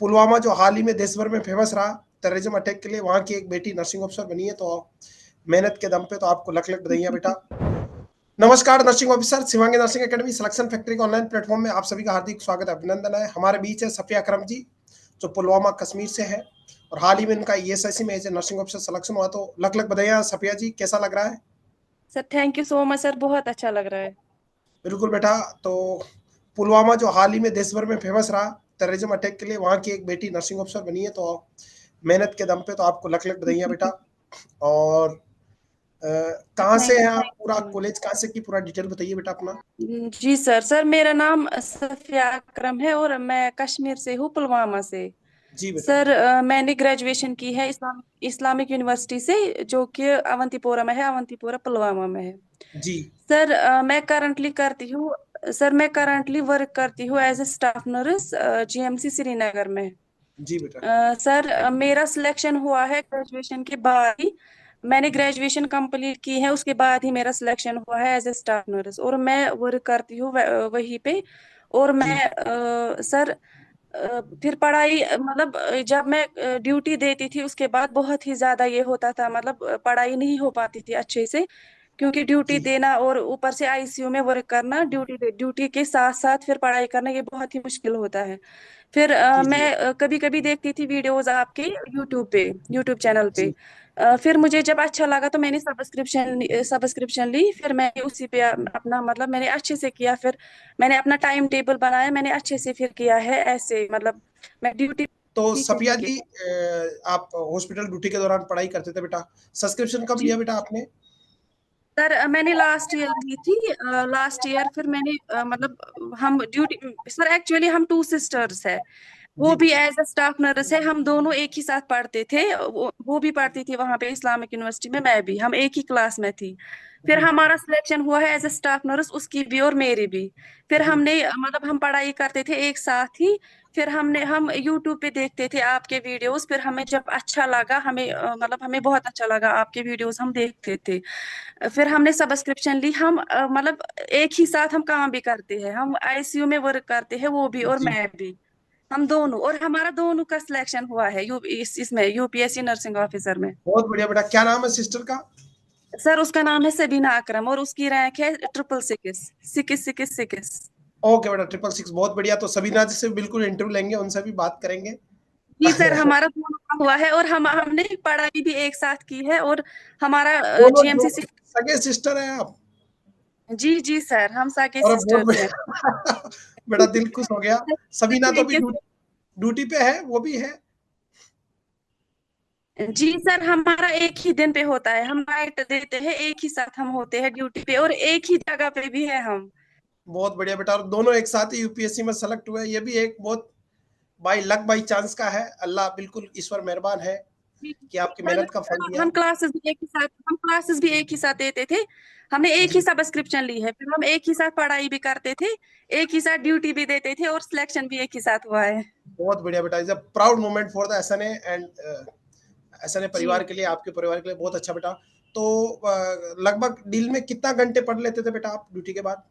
पुलवामा जो हाल ही में देश भर में फेमस रहा टेररिज्म अटैक के लिए, वहाँ की एक बेटी नर्सिंग ऑफिसर बनी है, तो मेहनत के दम पे तो आपको लख लख बधाइयाँ बेटा। नमस्कार nursing officer, Shivangi nursing academy selection factory के ऑनलाइन प्लेटफॉर्म में आप सभी का हार्दिक स्वागत अभिनंदन है। हमारे बीच है सफिया अकरम जी, जो पुलवामा कश्मीर से है और हाल ही में इनका ईएसआईसी में as a nursing officer selection हुआ, तो लख लख बधाइयाँ सफिया जी, कैसा लग रहा है? Sir thank you so much sir, बहुत अच्छा लग रहा है। बिल्कुल बेटा, तो पुलवामा जो हाल ही में देश भर में फेमस रहा टेररिज्म अटैक के लिए, वहाँ की एक बेटी नर्सिंग ऑफिसर बनी है, तो मेहनत के दम पे तो आपको लख लख बधाइयाँ बेटा। और कहाँ से थैंक हैं यू आप? थैंक यू पूरा सो कॉलेज कहाँ से की, पूरा डिटेल बताइए बेटा अपना। मच। जी सर, मेरा नाम सफिया अकरम है और मैं कश्मीर से हूँ, पुलवामा से। जी बेटा। सर मैंने ग्रेजुएशन की है इस्लामिक यूनिवर्सिटी से, जो कि अवंतीपोरा में है, अवंतीपोरा पुलवामा में है। जी। सर मैं करंटली वर्क करती हूँ as a staff nurse GMC Srinagar में। जी बेटा। सर मेरा सिलेक्शन हुआ है ग्रेजुएशन के बाद ही। मैंने ग्रेजुएशन कंप्लीट की है, उसके बाद ही मेरा सिलेक्शन हुआ है एज ए स्टाफ नर्स, और मैं वर्क करती हूँ वहीं पे। और जी। मैं सर फिर पढ़ाई मतलब जब मैं ड्यूटी देती थी उसके बाद बहुत ही ज्यादा ये होता था, मतलब पढ़ाई नहीं हो पाती थी अच्छे से, क्योंकि ड्यूटी जी। देना और ऊपर से आईसीयू में वर्क करना, ड्यूटी के साथ साथ फिर पढ़ाई करना, ये बहुत ही मुश्किल होता है। फिर जी। जी। मैं कभी कभी देखती थी वीडियोस आपके यूट्यूब चैनल पे। जी। फिर मुझे जब अच्छा लगा तो मैंने सब्सक्रिप्शन ली, फिर मैंने उसी पे अपना मतलब मैंने अच्छे से किया। फिर मैंने अपना टाइम टेबल बनाया, मैंने अच्छे से फिर किया है ऐसे, मतलब मैं ड्यूटी तो थी सफिया क्योंकि। जी, आप हॉस्पिटल ड्यूटी के दौरान पढ़ाई करते थे बेटा, सब्सक्रिप्शन कब जी लिया बेटा आपने? सर, मैंने लास्ट ईयर ली थी। लास्ट ईयर फिर मैंने मतलब हम ड्यूटी, सर एक्चुअली हम टू सिस्टर्स है। वो जी भी बेटा। एज अ स्टाफ नर्स है, हम दोनों एक ही साथ पढ़ते थे। वो भी पढ़ती थी वहां पे इस्लामिक यूनिवर्सिटी में, मैं भी, हम एक ही क्लास में थी। फिर जी। हमारा सिलेक्शन हुआ है एज अ स्टाफ नर्स, उसकी भी और मेरी भी। फिर जी। हमने मतलब हम पढ़ाई करते थे एक साथ ही। फिर हम यूट्यूब पे देखते थे आपके वीडियोस, फिर हमें जब अच्छा लगा, हमें मतलब हमें बहुत अच्छा लगा आपके वीडियोस, हम देखते थे। फिर हमने सब्सक्रिप्शन ली। हम मतलब एक ही साथ हम काम भी करते हैं, हम आईसीयू में वर्क करते हैं, वो भी और जी। मैं भी। हम दोनों, और हमारा दोनों का सिलेक्शन हुआ है इसमें यूपीएससी नर्सिंग ऑफिसर में। बहुत बढ़िया बेटा, क्या नाम है सिस्टर का? सर उसका नाम है सबीना अकरम और उसकी रैंक है 666 666 6। ओके बेटा, 666, बहुत बढ़िया। तो सबीना जी से बिल्कुल इंटरव्यू लेंगे, उनसे भी बात करेंगे। जी सर, हमारा दोनों का हुआ है और हमने पढ़ाई भी एक साथ की है, और हमारा दोनों जो जीएमसी। सगे सिस्टर हैं आप? जी जी सर, हम साके और बहुत सिस्टर्स हैं। बढ़िया बेटा, दिल खुश हो गया। सबीना तो अभी लेकिन ड्यूटी पे है, वो भी है। जी सर, हमारा एक ही दिन पे होता है, हम नाइट देते हैं, एक ही साथ हम होते हैं ड्यूटी पे, और एक ही जगह पे भी है हम। बहुत बढ़िया बेटा, और दोनों एक साथ ही यूपीएससी में सेलेक्ट हुए, ये भी एक बहुत बाई लक बाई चांस का है। अल्लाह बिल्कुल ईश्वर मेहरबान है जी, कि आपकी सर मेहनत का फल दिया। हम क्लासेस भी एक ही साथ देते थे। हमने एक ही जी। सब्सक्रिप्शन ली है, फिर हम एक ही साथ पढ़ाई भी करते थे, एक ही साथ ड्यूटी भी देते थे, और सिलेक्शन भी एक ही साथ हुआ है। बहुत बढ़िया बेटा, is a proud moment for the SNA and SNA परिवार जी के लिए, आपके परिवार के लिए बहुत अच्छा बेटा। तो लगभग दिन में कितना घंटे पढ़ लेते थे बेटा आप ड्यूटी के बाद?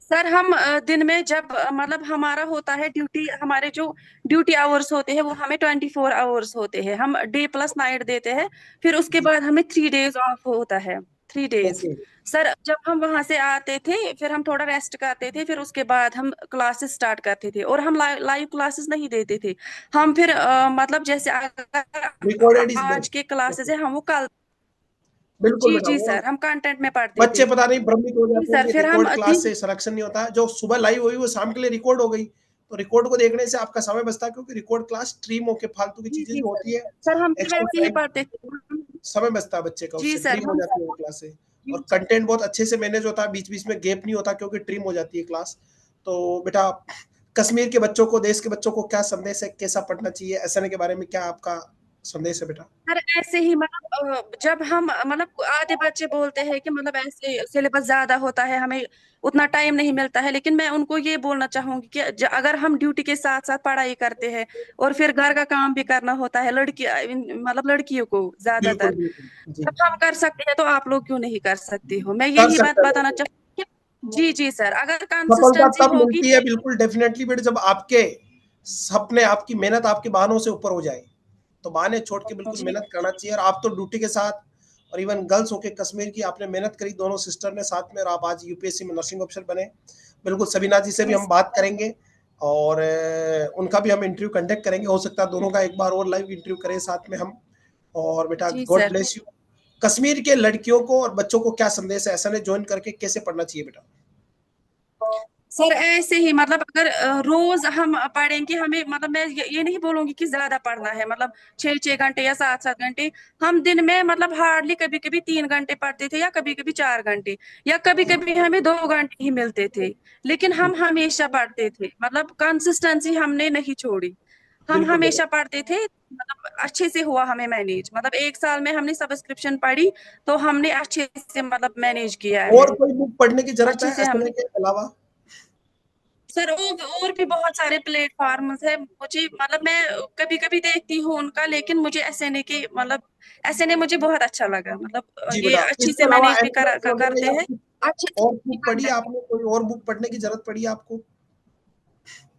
सर, हम दिन में जब मतलब हमारा होता है ड्यूटी, हमारे जो ड्यूटी आवर्स होते हैं वो हमें 24 आवर्स होते हैं, हम डे प्लस नाइट देते हैं। फिर उसके जी। बाद हमें 3 डेज ऑफ होता है, 3 डेज। ओके। सर जब हम वहां से आते थे फिर हम थोड़ा रेस्ट करते थे, फिर उसके बाद हम क्लासेस स्टार्ट करते थे, और हम लाइव क्लासेस नहीं देते थे। हम फिर मतलब जैसे अगर रिकॉर्डेड इज आज बेस्ट। के क्लासेस है, हम वो कल। बिल्कुल जी बेटा, जी वो सर, हम कंटेंट में पढ़ते बच्चे थे। पता नहीं भ्रमित हो जी जाते हैं सर, कि फिर हम रिकॉर्ड क्लास दिन। से सिलेक्शन नहीं होता, जो सुबह लाइव हुई वो शाम के लिए रिकॉर्ड हो गई, तो रिकॉर्ड को देखने से आपका समय बचता है, क्योंकि रिकॉर्ड क्लास स्ट्रीम होके फालतू की जी चीजें जी जो सर। होती है, सर हम भी एक्स्ट्रा वैसे ही टाइम, पढ़ते थे। समय बचता है बच्चे का, जी उससे सर, ट्रिम हो हम जाती है वो क्लास से। जी और कंटेंट बहुत अच्छे से मैनेज होता है, बीच बीच में गैप नहीं होता, क्योंकि ट्रिम हो जाती है क्लास। तो बेटा, कश्मीर के बच्चों को, देश के बच्चों को क्या संदेश है, कैसा पढ़ना चाहिए, एसएनए के बारे में क्या आपका संदेश है बेटा? सर, ऐसे ही मतलब जब हम मतलब आधे बच्चे बोलते हैं कि मतलब ऐसे सिलेबस ज्यादा होता है, हमें उतना टाइम नहीं मिलता है, लेकिन मैं उनको ये बोलना चाहूंगी कि अगर हम ड्यूटी के साथ साथ पढ़ाई करते हैं और फिर घर का काम भी करना होता है, मतलब लड़कियों को बिल्कुल ज्यादातर, बिल्कुल। जी। जब हम कर सकते हैं तो आप लोग क्यों नहीं कर सकते हो, मैं कर यही बात सकते हैं बताना बिल्कुल। चाहूंगी। जी जी सर, अगर सफलता कंसिस्टेंसी तब होगी मिलती है, तो। बिल्कुल डेफिनेटली बेटा, जब आपके सपने आपकी मेहनत आपके बहानों से ऊपर हो जाए, तो बहाने छोड़ के बिल्कुल जी मेहनत करना चाहिए। और आप तो ड्यूटी के साथ, और इवन गर्ल्स होके कश्मीर की आपने मेहनत करी, दोनों सिस्टर ने साथ में, और आप आज यूपीएससी में नर्सिंग ऑफिसर बने। बिल्कुल सबीना जी से भी हम बात करेंगे, और उनका भी हम इंटरव्यू कंडक्ट करेंगे। हो सकता है दोनों का एक बार और लाइव इंटरव्यू करें साथ में हम। और बेटा जी God sir. Bless you. Kashmir के लड़कियों को और बच्चों को क्या संदेश है, एसएनए ज्वाइन करके कैसे पढ़ना चाहिए बेटा? सर ऐसे ही मतलब अगर रोज हम पढ़ेंगे, हमें मतलब मैं ये नहीं बोलूंगी कि ज्यादा पढ़ना है, मतलब 6-6 घंटे या 7-7 घंटे। हम दिन में मतलब हार्डली कभी कभी 3 घंटे पढ़ते थे, या कभी कभी 4 घंटे, या कभी कभी हमें 2 घंटे ही मिलते थे। लेकिन हम हमेशा पढ़ते थे, मतलब कंसिस्टेंसी हमने नहीं छोड़ी। हम बिल्कुल बेटा। हमेशा पढ़ते थे, मतलब अच्छे से हुआ हमें मैनेज, मतलब 1 साल में हमने सब्सक्रिप्शन पढ़ी, तो हमने अच्छे से मतलब मैनेज किया और है, कोई बुक पढ़ने की जरूरत अच्छे है से हम। एसएनए के अलावा? सर और भी बहुत सारे प्लेटफॉर्म्स है, मुझे मतलब मैं कभी कभी देखती हूँ उनका, लेकिन मुझे एसएनए के मतलब एसएनए मुझे बहुत अच्छा लगा, मतलब जी ये बेटा, अच्छी इसके से अलावा मैनेज भी एनिमल्स करते वगैरह या हैं, कुछ अच्छे से और भी बुक पढ़ी conduct। आपने? कोई और बुक पढ़ने की जरूरत पड़ी आपको?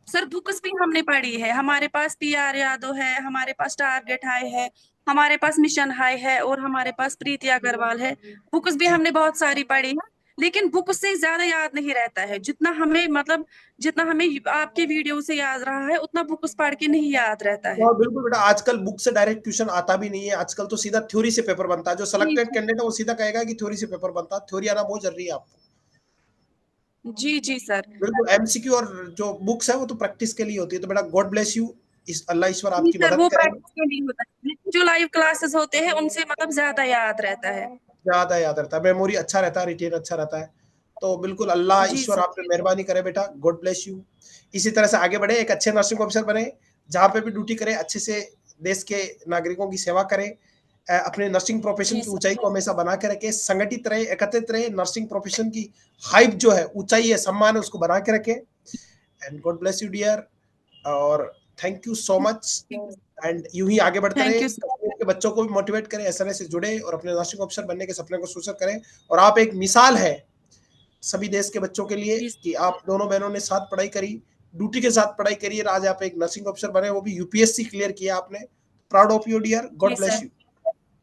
सर बुक्स भी हमने पढ़ी है, हमारे पास पीआर यादव है, हमारे पास टारगेट हाई है, हमारे पास मिशन हाई है, और हमारे पास प्रीति अग्रवाल है। बुक्स भी जी हमने बहुत सारी पढ़ी है, लेकिन बुक से ज्यादा याद नहीं रहता है जितना हमें, मतलब जितना हमें आपके वीडियो से याद रहा है, उतना बुक्स पढ़ के नहीं याद रहता है। हाँ बिल्कुल बेटा, आजकल बुक से डायरेक्ट क्वेश्चन आता भी नहीं है, आजकल तो सीधा थ्योरी से पेपर बनता है। जो जी सिलेक्टेड कैंडिडेट है वो सीधा कहेगा कि थ्योरी से पेपर बनता है, थ्योरी आना बहुत जरूरी है आपको। जी जी सर। बिल्कुल एमसीक्यू और जो बुक्स है वो तो प्रैक्टिस के लिए होती है। तो बेटा गॉड ब्लेस यू, इस अल्लाह ईश्वर जी आपकी सर, मदद वो करेंगे। प्रैक्टिस के लिए होता है, लेकिन जो लाइव क्लासेस होते हैं उनसे मतलब ज्यादा याद रहता है। ज्यादा याद रहता है, मेमोरी अच्छा रहता है, रिटेन अच्छा रहता है। तो बिल्कुल अल्लाह जी ईश्वर सर। आप पे मेहरबानी करे बेटा, गॉड ब्लेस यू। इसी तरह से आगे बढ़े, एक अच्छे नर्सिंग ऑफिसर बने, जहाँ पे भी ड्यूटी करें अच्छे से देश के नागरिकों की सेवा करें। अपने नर्सिंग प्रोफेशन जी की सर। ऊंचाई को हमेशा बना के रखें, संगठित रहे, एकत्रित रहे, नर्सिंग प्रोफेशन की हाइप जो है, ऊंचाई है, सम्मान है, उसको बना के रखें। And God bless you dear, और thank you so much. And यूं ही आगे बढ़ते थैंक रहे, यू सर। कश्मीर के बच्चों को भी मोटिवेट करें, एसएनए से जुड़े और अपने नर्सिंग ऑफिसर बनने के सपने को सुसर करें। और आप एक मिसाल है सभी देश के बच्चों के लिए जी कि आप दोनों बहनों ने साथ पढ़ाई करी, ड्यूटी के साथ पढ़ाई करी, आज आप एक नर्सिंग ऑफिसर बने, वो भी यूपीएससी क्लियर किया आपने। प्राउड ऑफ यू डियर, जी गॉड ब्लेस सर। यू।